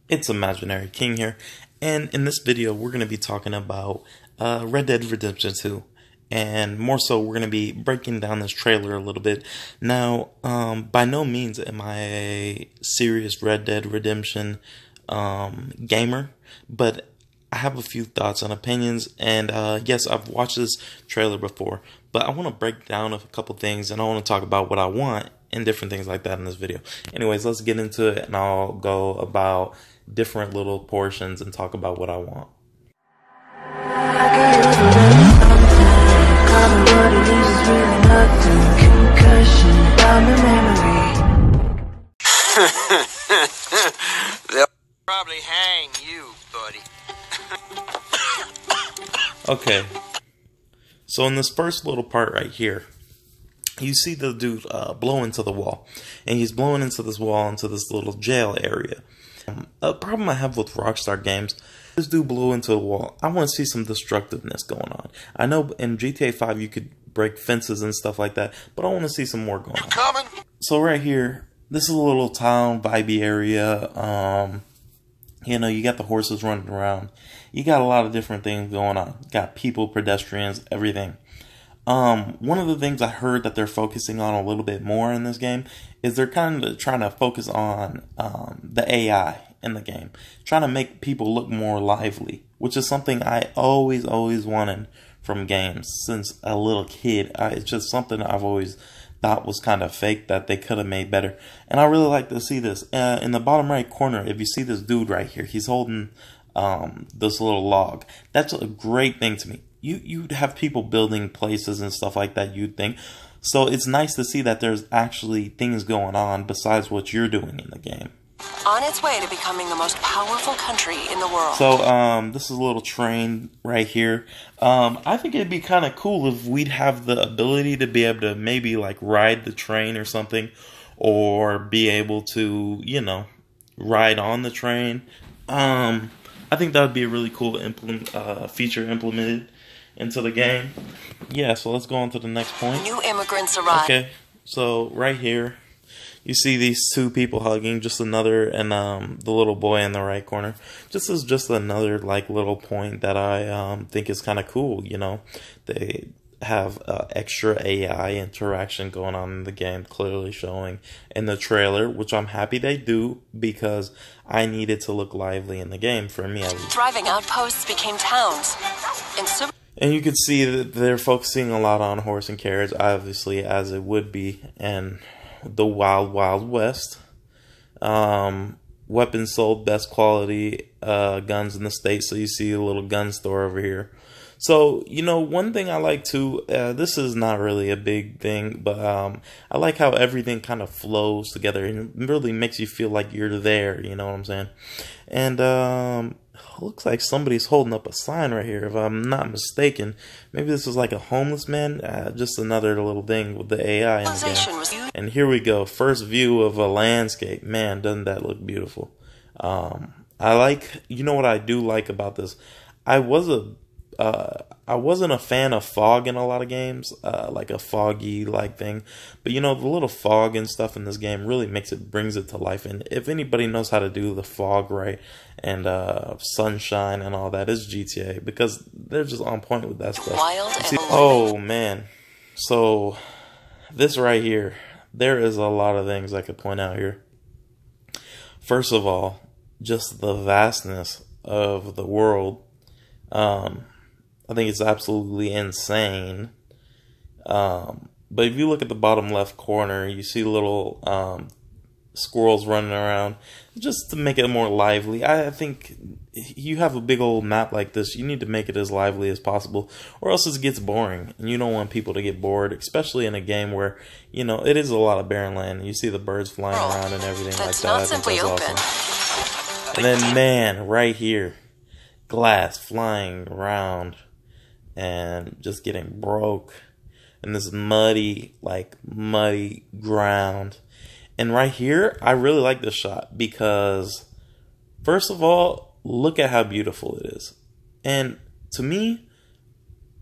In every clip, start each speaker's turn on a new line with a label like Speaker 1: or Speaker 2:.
Speaker 1: It's Imaginary King here, and in this video we're going to be talking about Red Dead Redemption 2, and more so we're going to be breaking down this trailer a little bit. Now, by no means am I a serious Red Dead Redemption gamer, but I have a few thoughts and opinions, and yes, I've watched this trailer before, but I want to break down a couple things, and I want to talk about what I want and different things like that in this video. Anyways, let's get into it, and I'll go about different little portions and talk about what I want.
Speaker 2: They'll probably hang you, buddy.
Speaker 1: Okay, so in this first little part right here, you see the dude blow into the wall, and he's blowing into this wall into this little jail area. A problem I have with Rockstar games, this dude blew into a wall. I want to see some destructiveness going on. I know in GTA 5 you could break fences and stuff like that, but I want to see some more going on. So right here, this is a little town vibey area. You know, you got the horses running around. You got a lot of different things going on. You got people, pedestrians, everything. One of the things I heard that they're focusing on a little bit more in this game is they're kind of trying to focus on the AI in the game, trying to make people look more lively, which is something I always wanted from games since a little kid. It's just something I've always thought was kind of fake that they could have made better, and I really like to see this. In the bottom right corner, if you see this dude right here, he's holding this little log. That's a great thing to me. You'd have people building places and stuff like that, you'd think. So it's nice to see that there's actually things going on besides what you're doing in the game.
Speaker 3: On its way to becoming the most powerful country in the world.
Speaker 1: So this is a little train right here. I think it'd be kind of cool if we'd have the ability to be able to maybe like ride the train or something, or be able to, you know, ride on the train. I think that would be a really cool feature implemented into the game. Yeah, so let's go on to the next point.
Speaker 3: New immigrants arrive.
Speaker 1: Okay, so right here, you see these two people hugging, just another, and the little boy in the right corner. This is just another like little point that I think is kind of cool. You know, they have extra AI interaction going on in the game, clearly showing in the trailer, which I'm happy they do because I need it to look lively in the game for me at least.
Speaker 3: Thriving outposts became towns.
Speaker 1: And you can see that they're focusing a lot on horse and carriage, obviously, as it would be in the Wild Wild West. Weapons sold, best quality guns in the States. So you see a little gun store over here. So, you know, one thing I like too, this is not really a big thing, but I like how everything kind of flows together and it really makes you feel like you're there, you know what I'm saying? And looks like somebody's holding up a sign right here, if I'm not mistaken. Maybe this is like a homeless man. Just another little thing with the AI in the game. And here we go, first view of a landscape. Man, doesn't that look beautiful? I like, you know what I do like about this? I wasn't a fan of fog in a lot of games, like a foggy like thing, but you know, the little fog and stuff in this game really brings it to life. And if anybody knows how to do the fog right and sunshine and all that, is GTA, because they're just on point with that stuff. Oh man, so this right here, there is a lot of things I could point out here. First of all, just the vastness of the world. I think it's absolutely insane. But if you look at the bottom left corner, you see little squirrels running around, just to make it more lively. I think you have a big old map like this, you need to make it as lively as possible, or else it gets boring, and you don't want people to get bored, especially in a game where, you know, it is a lot of barren land, and you see the birds flying around and everything like that. I think that's awesome. And then, man, right here, glass flying around and just getting broke in this muddy ground. And right here, I really like this shot because, first of all, look at how beautiful it is. And to me,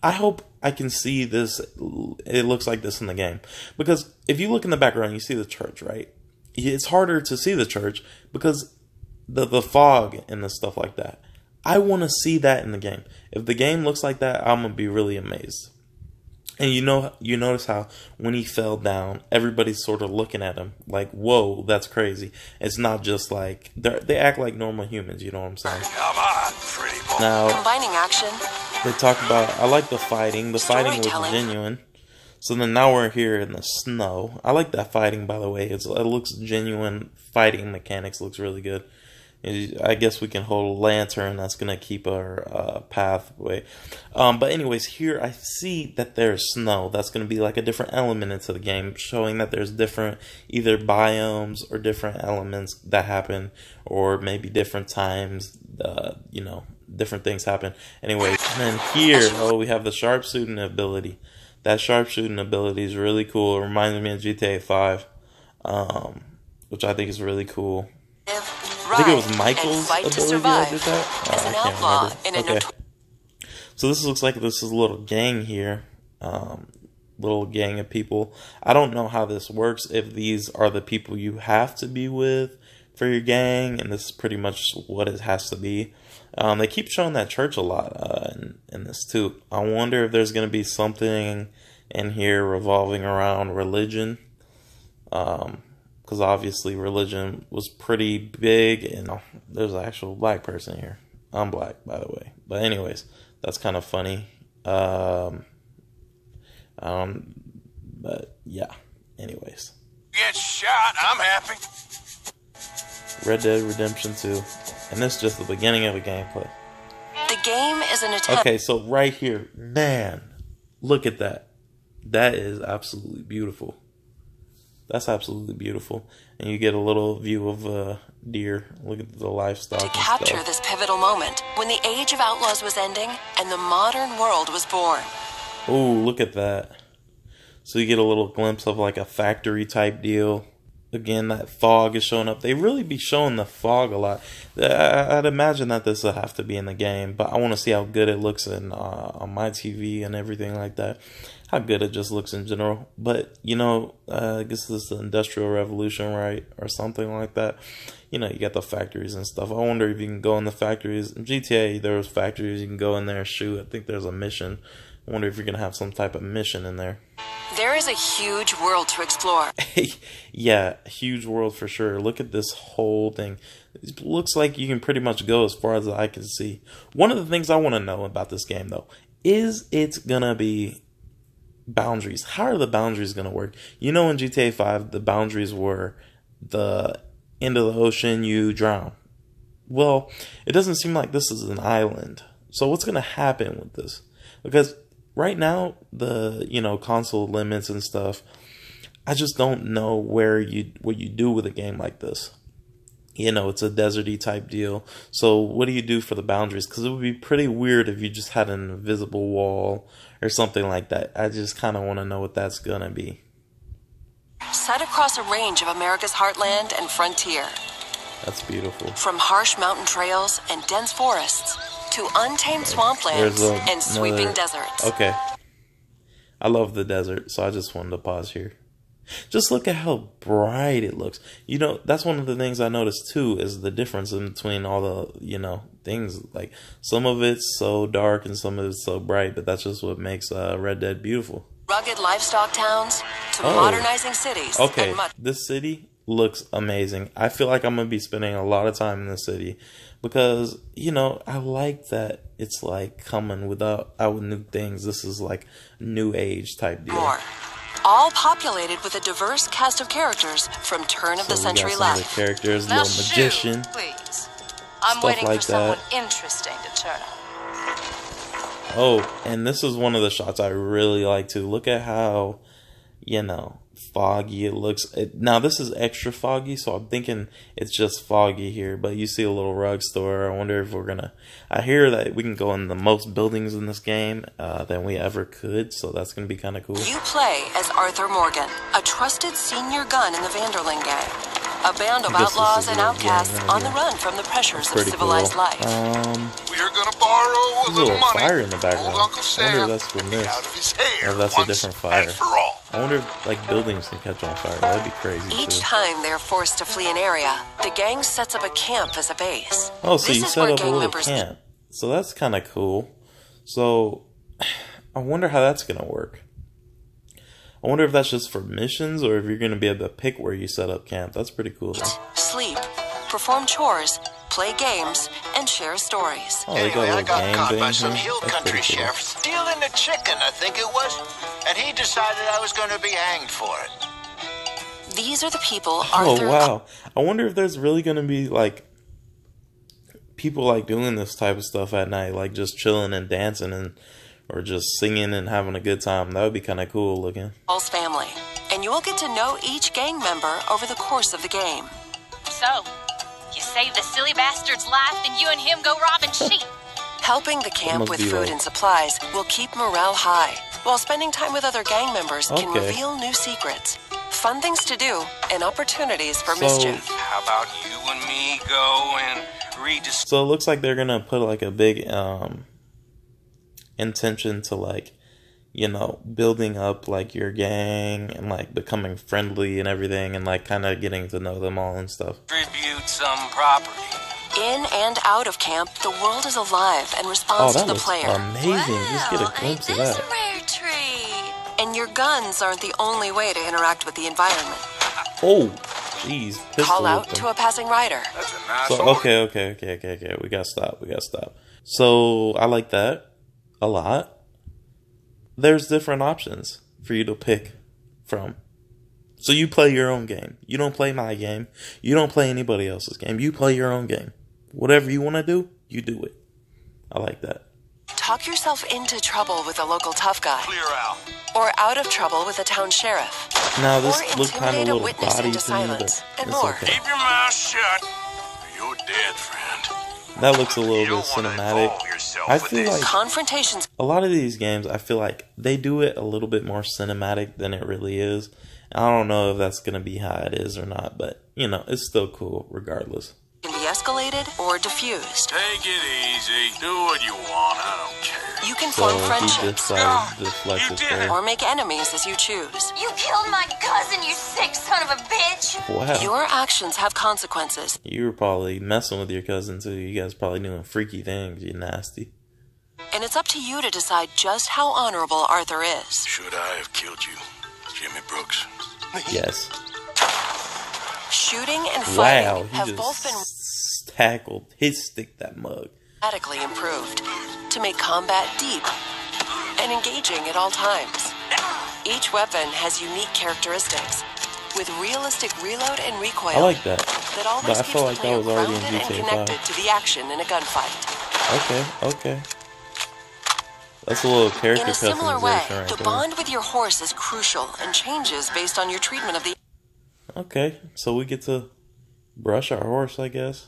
Speaker 1: I hope I can see this, it looks like this in the game. Because if you look in the background, you see the church, right? It's harder to see the church because the fog and the stuff like that. I want to see that in the game. If the game looks like that, I'm gonna be really amazed. And you notice how when he fell down, everybody's sort of looking at him like, "Whoa, that's crazy." It's not just like they act like normal humans. You know what I'm saying?
Speaker 2: Come on, pretty boy.
Speaker 1: Now
Speaker 3: Combining action,
Speaker 1: they talk about. I like the fighting. The fighting was
Speaker 3: Storytelling.
Speaker 1: genuine. So then now we're here in the snow. I like that fighting, by the way. It looks genuine. Fighting mechanics looks really good. I guess we can hold a lantern. That's going to keep our pathway. But anyways, here I see that there's snow. That's going to be like a different element into the game, showing that there's different either biomes or different elements that happen, or maybe different times, different things happen. Anyways, and then here, we have the sharpshooting ability. That sharpshooting ability is really cool. It reminds me of GTA 5, which I think is really cool. I think it was Michael's ability that did that.
Speaker 3: As an
Speaker 1: I can't
Speaker 3: outlaw
Speaker 1: remember.
Speaker 3: in a
Speaker 1: Okay. So this looks like this is a little gang here. Little gang of people. I don't know how this works, if these are the people you have to be with for your gang, and this is pretty much what it has to be. They keep showing that church a lot in this too. I wonder if there's going to be something in here revolving around religion. Because obviously religion was pretty big, and there's an actual black person here. I'm black, by the way. But anyways, that's kind of funny. But yeah, anyways.
Speaker 2: Get shot, I'm happy.
Speaker 1: Red Dead Redemption 2. And this is just the beginning of the gameplay.
Speaker 3: The game is an attempt.
Speaker 1: Okay, so right here, man, look at that. That is absolutely beautiful. That's absolutely beautiful. And you get a little view of deer. Look at the livestock
Speaker 3: To
Speaker 1: and
Speaker 3: capture
Speaker 1: stuff.
Speaker 3: this pivotal moment when the age of outlaws was ending and the modern world was born.
Speaker 1: Ooh, look at that. So you get a little glimpse of like a factory type deal. Again, that fog is showing up. They really be showing the fog a lot. I'd imagine that this will have to be in the game, but I want to see how good it looks on my TV and everything like that. How good it just looks in general. But, I guess this is the Industrial Revolution, right? Or something like that. You got the factories and stuff. I wonder if you can go in the factories. In GTA, there was factories. You can go in there and shoot. I think there's a mission. I wonder if you're going to have some type of mission in there.
Speaker 3: There is a huge world to explore.
Speaker 1: Yeah, huge world for sure. Look at this whole thing. It looks like you can pretty much go as far as I can see. One of the things I want to know about this game, though, is it's going to be boundaries. How are the boundaries going to work? In GTA 5, the boundaries were the end of the ocean, you drown. Well, it doesn't seem like this is an island. So what's going to happen with this? Because right now, the console limits and stuff, I just don't know what you do with a game like this. It's a deserty type deal. So what do you do for the boundaries? Because it would be pretty weird if you just had an invisible wall or something like that. I just kind of want to know what that's going to be.
Speaker 3: Set across a range of America's heartland and frontier.
Speaker 1: That's beautiful.
Speaker 3: From harsh mountain trails and dense forests to untamed swamplands and sweeping deserts.
Speaker 1: Okay. I love the desert, so I just wanted to pause here. Just look at how bright it looks. That's one of the things I noticed too, is the difference in between all the, things. Like, some of it's so dark and some of it's so bright, but that's just what makes Red Dead beautiful.
Speaker 3: Rugged livestock towns to modernizing cities.
Speaker 1: Okay,
Speaker 3: And much.
Speaker 1: this city looks amazing. I feel like I'm going to be spending a lot of time in the city because, I like that it's like coming out with new things. This is like new age type deal.
Speaker 3: More. All populated with a diverse cast of characters from turn of the
Speaker 1: So we got
Speaker 3: century
Speaker 1: some of the
Speaker 3: left.
Speaker 1: characters,
Speaker 4: Now
Speaker 1: little magician.
Speaker 4: shoot, please. I'm
Speaker 1: stuff
Speaker 4: waiting
Speaker 1: like
Speaker 4: for someone
Speaker 1: that.
Speaker 4: interesting to turn up.
Speaker 1: Oh, and this is one of the shots I really like too. Look at how, foggy it looks. Now this is extra foggy, so I'm thinking it's just foggy here. But you see a little rug store. I wonder if we're gonna. I hear that we can go in the most buildings in this game than we ever could, so that's gonna be kind of cool.
Speaker 3: You play as Arthur Morgan, a trusted senior gun in the Vanderling gang. A band of outlaws and outcasts on the run from the pressures of civilized life.
Speaker 2: We're gonna borrow a little money.
Speaker 1: Fire in the background.
Speaker 2: Old Uncle Sam,
Speaker 1: I wonder if that's from this.
Speaker 2: out of his hair
Speaker 1: Or if that's a
Speaker 2: once
Speaker 1: different fire.
Speaker 2: and for all.
Speaker 1: I wonder if like buildings can catch on fire. That'd be crazy
Speaker 3: Each
Speaker 1: too.
Speaker 3: time they're forced to flee an area, the gang sets up a camp as a base.
Speaker 1: Oh, so
Speaker 3: This
Speaker 1: you
Speaker 3: is
Speaker 1: set
Speaker 3: where
Speaker 1: up a
Speaker 3: gang
Speaker 1: little
Speaker 3: members-
Speaker 1: camp. So that's kind of cool. So I wonder how that's gonna work. I wonder if that's just for missions or if you're gonna be able to pick where you set up camp. That's pretty cool. Though.
Speaker 3: Sleep, perform chores, play games, and share stories.
Speaker 1: Oh, they got a
Speaker 2: Anyway, I
Speaker 1: little
Speaker 2: got
Speaker 1: game
Speaker 2: caught by
Speaker 1: thing
Speaker 2: some
Speaker 1: here.
Speaker 2: hill
Speaker 1: That's
Speaker 2: country
Speaker 1: pretty cool.
Speaker 2: sheriff stealing a chicken, I think it was. And he decided I was going to be hanged for it.
Speaker 3: These are the people
Speaker 1: Oh
Speaker 3: Arthur.
Speaker 1: wow! I wonder if there's really gonna be like people like doing this type of stuff at night, like just chilling and dancing and or just singing and having a good time. That would be kind of cool looking.
Speaker 3: Paul's family, and you will get to know each gang member over the course of the game.
Speaker 5: So, you save the silly bastard's life, and you and him go robbing sheep.
Speaker 3: Helping the camp
Speaker 1: must
Speaker 3: with
Speaker 1: be
Speaker 3: food
Speaker 1: like-
Speaker 3: and supplies will keep morale high, while spending time with other gang members can
Speaker 1: Okay.
Speaker 3: reveal new secrets, fun things to do, and opportunities for
Speaker 1: So-
Speaker 3: mischief.
Speaker 2: How about you and me go and rediscover?
Speaker 1: So it looks like they're gonna put like a big intention to like, you know, building up like your gang and like becoming friendly and everything and like kind of getting to know them all and stuff.
Speaker 2: Distribute some property.
Speaker 3: In and out of camp, the world is alive and
Speaker 1: Oh,
Speaker 3: responds
Speaker 1: that
Speaker 3: to the
Speaker 1: looks
Speaker 3: player.
Speaker 1: amazing! Just get a glimpse of that.
Speaker 5: rare treat?
Speaker 3: And your guns aren't the only way to interact with the environment.
Speaker 1: Oh, jeez!
Speaker 3: Call out to a passing rider.
Speaker 2: That's a nice
Speaker 1: So
Speaker 2: order.
Speaker 1: okay. We gotta stop. So I like that a lot. There's different options for you to pick from. So you play your own game. You don't play my game. You don't play anybody else's game. You play your own game. Whatever you want to do, you do it. I like that.
Speaker 3: Talk yourself into trouble with a local tough guy,
Speaker 2: Clear out.
Speaker 3: or out of trouble with a town sheriff,
Speaker 1: Now this
Speaker 3: or
Speaker 1: look kind of
Speaker 3: intimidate a
Speaker 1: little
Speaker 3: witness
Speaker 1: body
Speaker 3: into
Speaker 1: to me, but
Speaker 3: silence, and
Speaker 1: it's
Speaker 3: more.
Speaker 1: okay.
Speaker 2: Keep your mouth shut. You're dead, friend.
Speaker 1: That looks a little
Speaker 2: You
Speaker 1: bit
Speaker 2: don't want to
Speaker 1: cinematic.
Speaker 2: involve yourself
Speaker 1: I
Speaker 2: with
Speaker 1: feel
Speaker 2: this.
Speaker 1: like
Speaker 3: Confrontations
Speaker 1: a lot of these games, I feel like they do it a little bit more cinematic than it really is. I don't know if that's going to be how it is or not, but, you know, it's still cool regardless.
Speaker 3: can be escalated or diffused.
Speaker 2: Take it easy. Do what you want. I don't care.
Speaker 3: You can
Speaker 1: So
Speaker 3: form
Speaker 1: he
Speaker 3: friendships
Speaker 1: decided to deflect
Speaker 2: You
Speaker 1: his
Speaker 2: did
Speaker 1: spray.
Speaker 2: it.
Speaker 3: or make enemies as you choose.
Speaker 5: You killed my cousin, you sick son of a bitch!
Speaker 1: Wow.
Speaker 3: Your actions have consequences,
Speaker 1: You were probably messing with your cousin too. You guys probably doing freaky things, you nasty.
Speaker 3: and it's up to you to decide just how honorable Arthur is.
Speaker 2: Should I have killed you, Jimmy Brooks?
Speaker 1: Yes.
Speaker 3: Shooting and
Speaker 1: Wow,
Speaker 3: fighting
Speaker 1: he
Speaker 3: have both been
Speaker 1: just tackled his stick that mug.
Speaker 3: radically improved to make combat deep and engaging at all times. Each weapon has unique characteristics, with realistic reload and recoil
Speaker 1: I like that.
Speaker 3: that always
Speaker 1: but I
Speaker 3: keeps
Speaker 1: feel
Speaker 3: the
Speaker 1: like that
Speaker 3: player
Speaker 1: was already in
Speaker 3: grounded and
Speaker 1: GTA
Speaker 3: connected
Speaker 1: 5.
Speaker 3: to the action in a gunfight.
Speaker 1: Okay. That's a little character
Speaker 3: In a similar way,
Speaker 1: customization right
Speaker 3: the
Speaker 1: there.
Speaker 3: bond with your horse is crucial and changes based on your treatment of the.
Speaker 1: Okay, so we get to brush our horse, I guess.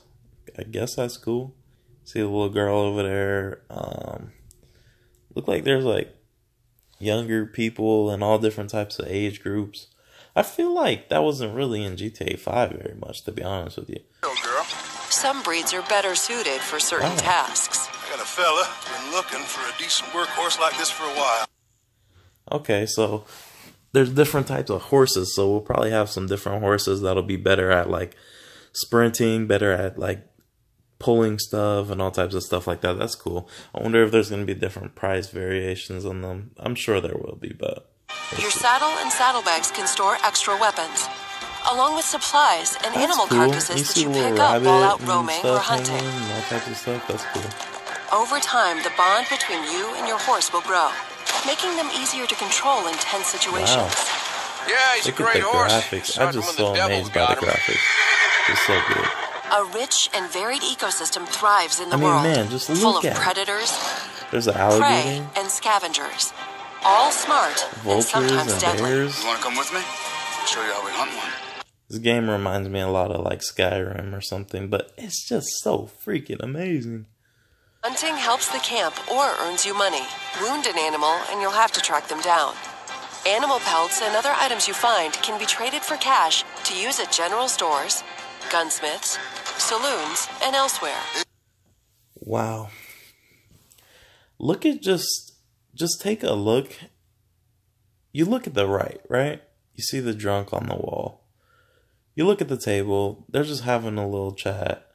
Speaker 1: I guess that's cool. See the little girl over there. Look like there's like younger people and all different types of age groups. I feel like that wasn't really in GTA 5 very much, to be honest with you.
Speaker 2: Yo, girl.
Speaker 3: Some breeds are better suited for certain
Speaker 1: Wow.
Speaker 3: tasks.
Speaker 2: I got a fella been looking for a decent workhorse like this for a while.
Speaker 1: Okay, so there's different types of horses, so we'll probably have some different horses that'll be better at like sprinting, better at like pulling stuff and all types of stuff like that. That's cool. I wonder if there's going to be different price variations on them. I'm sure there will be, but we'll
Speaker 3: Your
Speaker 1: see.
Speaker 3: saddle and saddlebags can store extra weapons, along with supplies and
Speaker 1: That's
Speaker 3: animal
Speaker 1: cool.
Speaker 3: carcasses
Speaker 1: You
Speaker 3: that
Speaker 1: see
Speaker 3: you
Speaker 1: a little
Speaker 3: pick up
Speaker 1: rabbit
Speaker 3: while out
Speaker 1: and
Speaker 3: roaming or
Speaker 1: stuff
Speaker 3: hunting.
Speaker 1: hanging and all types of stuff. That's cool.
Speaker 3: Over time, the bond between you and your horse will grow, making them easier to control in tense situations.
Speaker 1: Wow.
Speaker 2: Yeah, he's
Speaker 1: Look
Speaker 2: a
Speaker 1: at
Speaker 2: great
Speaker 1: the
Speaker 2: horse.
Speaker 1: graphics. I'm just so amazed by the graphics. It's so good.
Speaker 3: A rich and varied ecosystem thrives in the
Speaker 1: I mean,
Speaker 3: world,
Speaker 1: man, just
Speaker 3: full
Speaker 1: look
Speaker 3: of
Speaker 1: at it.
Speaker 3: predators,
Speaker 1: There's an
Speaker 3: prey,
Speaker 1: alligator,
Speaker 3: and scavengers, all smart and
Speaker 1: vultures,
Speaker 3: sometimes
Speaker 1: and
Speaker 3: deadly.
Speaker 1: bears.
Speaker 2: You want to come with me? I'll show you how we hunt one.
Speaker 1: This game reminds me a lot of like Skyrim or something, but it's just so freaking amazing.
Speaker 3: Hunting helps the camp or earns you money. Wound an animal and you'll have to track them down. Animal pelts and other items you find can be traded for cash to use at general stores, gunsmiths, saloons, and elsewhere.
Speaker 1: Wow. Look at just take a look. You look at the right? You see the drunk on the wall. You look at the table, they're just having a little chat.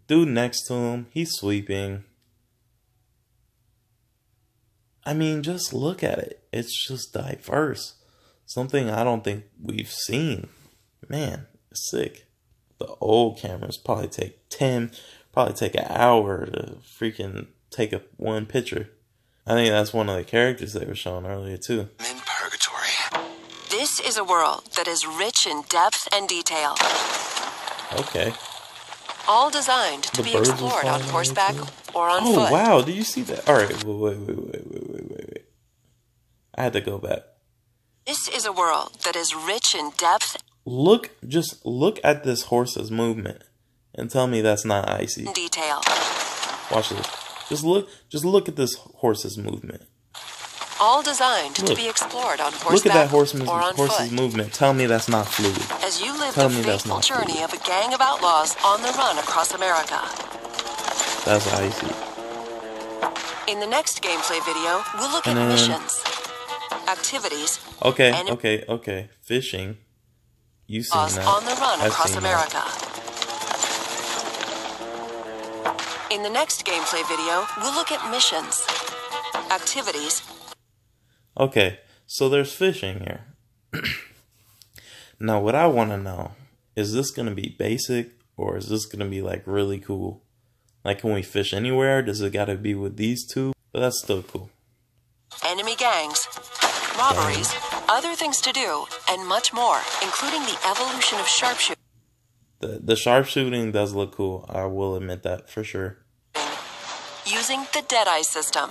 Speaker 1: Dude next to him, he's sweeping. I mean, just look at it. It's just diverse. Something I don't think we've seen. Man, it's sick. The old cameras probably take an hour to freaking take one picture. I think that's one of the characters they were showing earlier too.
Speaker 2: I'm in purgatory.
Speaker 3: This is a world that is rich in depth and detail.
Speaker 1: Okay.
Speaker 3: All designed to
Speaker 1: The
Speaker 3: be
Speaker 1: birds are
Speaker 3: explored on
Speaker 1: flying
Speaker 3: horseback
Speaker 1: over too?
Speaker 3: or on
Speaker 1: Oh,
Speaker 3: foot.
Speaker 1: wow. Did you see that? All right. Wait. I had to go back.
Speaker 3: This is a world that is rich in depth
Speaker 1: Just look at this horse's movement and tell me that's not icy.
Speaker 3: and detail.
Speaker 1: Watch this. Just look at this horse's movement.
Speaker 3: All designed to
Speaker 1: Look.
Speaker 3: be explored on horseback
Speaker 1: Look at that
Speaker 3: or on
Speaker 1: horse's
Speaker 3: foot.
Speaker 1: movement. Tell me that's not fluid.
Speaker 3: As you live
Speaker 1: Tell
Speaker 3: the
Speaker 1: me that's
Speaker 3: fateful
Speaker 1: not
Speaker 3: journey
Speaker 1: fluid.
Speaker 3: of a gang of outlaws on the run across America.
Speaker 1: That's icy.
Speaker 3: In the next gameplay video, we'll look
Speaker 1: And
Speaker 3: at
Speaker 1: then-
Speaker 3: missions, activities,
Speaker 1: Okay. Fishing. You seen that?
Speaker 3: on the run
Speaker 1: I've
Speaker 3: across
Speaker 1: seen
Speaker 3: America. In the next gameplay video, we'll look at missions, activities,
Speaker 1: that. Okay, so there's fishing here. Now, what I want to know, is this going to be basic or is this going to be like really cool? Like, can we fish anywhere? Does it got to be with these two? But that's still cool.
Speaker 3: enemy gangs, robberies, other things to do, and much more, including the evolution of sharpshooting.
Speaker 1: The sharpshooting does look cool. I will admit that for sure.
Speaker 3: Using the Deadeye system.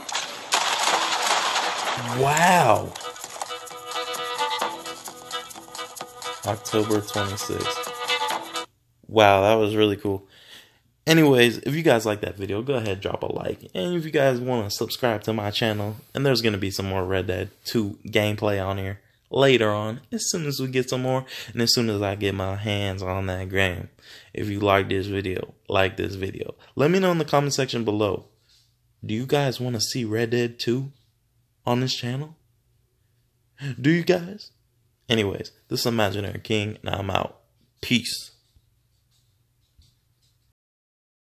Speaker 1: Wow. October 26th. Wow, that was really cool. Anyways, if you guys like that video, go ahead, drop a like. And if you guys want to subscribe to my channel, and there's going to be some more Red Dead 2 gameplay on here later on, as soon as we get some more, and as soon as I get my hands on that game. If you like this video, like this video. Let me know in the comment section below. Do you guys want to see Red Dead 2 on this channel? Do you guys? Anyways, this is Imaginary King, and I'm out. Peace.